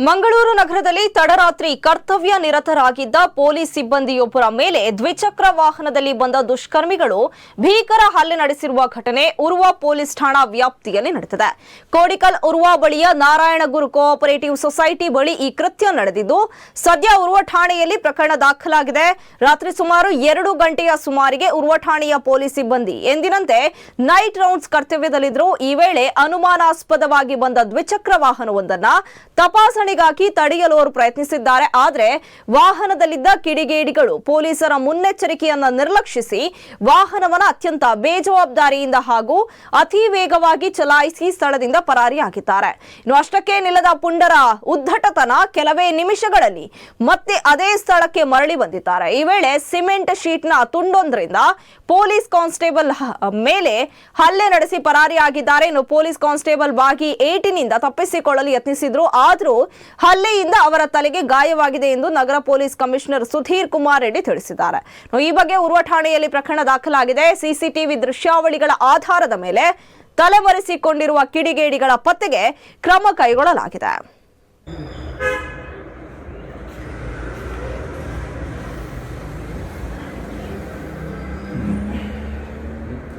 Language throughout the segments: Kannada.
ಮಂಗಳೂರು ನಗರದಲ್ಲಿ ತಡರಾತ್ರಿ ಕರ್ತವ್ಯ ನಿರತರಾಗಿದ್ದ ಪೊಲೀಸ್ ಸಿಬ್ಬಂದಿಯೊಬ್ಬರ ಮೇಲೆ ದ್ವಿಚಕ್ರ ವಾಹನದಲ್ಲಿ ಬಂದ ದುಷ್ಕರ್ಮಿಗಳು ಭೀಕರ ಹಲ್ಲೆ ನಡೆಸಿರುವ ಘಟನೆ ಉರ್ವ ಪೊಲೀಸ್ ಠಾಣಾ ವ್ಯಾಪ್ತಿಯಲ್ಲಿ ನಡೆದಿದೆ. ಕೋಡಿಕಲ್ ಉರ್ವ ಬಳಿಯ ನಾರಾಯಣಗುರು ಕೋಆಪರೇಟಿವ್ ಸೊಸೈಟಿ ಬಳಿ ಈ ಕೃತ್ಯ ನಡೆದಿದ್ದು, ಸದ್ಯ ಉರ್ವ ಠಾಣೆಯಲ್ಲಿ ಪ್ರಕರಣ ದಾಖಲಾಗಿದೆ. ರಾತ್ರಿ ಸುಮಾರು 2 ಗಂಟೆಯ ಸುಮಾರಿಗೆ ಉರ್ವ ಠಾಣೆಯ ಪೊಲೀಸ್ ಸಿಬ್ಬಂದಿ ಎಂದಿನಂತೆ ನೈಟ್ ರೌಂಡ್ಸ್ ಕರ್ತವ್ಯದಲ್ಲಿದ್ದರು. ಈ ವೇಳೆ ಅನುಮಾನಾಸ್ಪದವಾಗಿ ಬಂದ ದ್ವಿಚಕ್ರ ವಾಹನವೊಂದನ್ನ ತಪಾಸಣೆಗಾಗಿ ತಡೆಯಲು ಅವರು ಪ್ರಯತ್ನಿಸಿದ್ದಾರೆ. ಆದರೆ ವಾಹನದಲ್ಲಿದ್ದ ಕಿಡಿಗೇಡಿಗಳು ಪೊಲೀಸರ ಮುನ್ನೆಚ್ಚರಿಕೆಯನ್ನ ನಿರ್ಲಕ್ಷಿಸಿ ವಾಹನವನ್ನು ಅತ್ಯಂತ ಬೇಜವಾಬ್ದಾರಿಯಿಂದ ಹಾಗೂ ಅತಿ ವೇಗವಾಗಿ ಚಲಾಯಿಸಿ ಸ್ಥಳದಿಂದ ಪರಾರಿಯಾಗಿದ್ದಾರೆ. ಇನ್ನು ಅಷ್ಟಕ್ಕೆ ನಿಲ್ಲದ ಪುಂಡರ ಉದ್ದಟತನ ಕೆಲವೇ ನಿಮಿಷಗಳಲ್ಲಿ ಮತ್ತೆ ಅದೇ ಸ್ಥಳಕ್ಕೆ ಮರಳಿ ಬಂದಿದ್ದಾರೆ. ಈ ವೇಳೆ ಸಿಮೆಂಟ್ ಶೀಟ್ನ ತುಂಡೊಂದರಿಂದ ಪೊಲೀಸ್ ಕಾನ್ಸ್ಟೇಬಲ್ ಮೇಲೆ ಹಲ್ಲೆ ನಡೆಸಿ ಪರಾರಿಯಾಗಿದ್ದಾರೆ. ಇನ್ನು ಪೊಲೀಸ್ ಕಾನ್ಸ್ಟೇಬಲ್ ಬಾಗಿ ಏಟಿನಿಂದ ತಪ್ಪಿಸಿಕೊಳ್ಳಲು ಯತ್ನಿಸಿದ್ರು. ಆದರೂ ಹಲ್ಲೆಯಿಂದ ಅವರ ತಲೆಗೆ ಗಾಯವಾಗಿದೆ ಎಂದು ನಗರ ಪೊಲೀಸ್ ಕಮಿಷನರ್ ಸುಧೀರ್ ಕುಮಾರ್ ರೆಡ್ಡಿ ತಿಳಿಸಿದ್ದಾರೆ. ಈ ಬಗ್ಗೆ ಉರ್ವ ಠಾಣೆಯಲ್ಲಿ ಪ್ರಕರಣ ದಾಖಲಾಗಿದೆ. ಸಿಸಿಟಿವಿ ದೃಶ್ಯಾವಳಿಗಳ ಆಧಾರದ ಮೇಲೆ ತಲೆಮರೆಸಿಕೊಂಡಿರುವ ಕಿಡಿಗೇಡಿಗಳ ಪತ್ತೆಗೆ ಕ್ರಮ ಕೈಗೊಳ್ಳಲಾಗಿದೆ.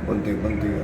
ಬಂತೀಗ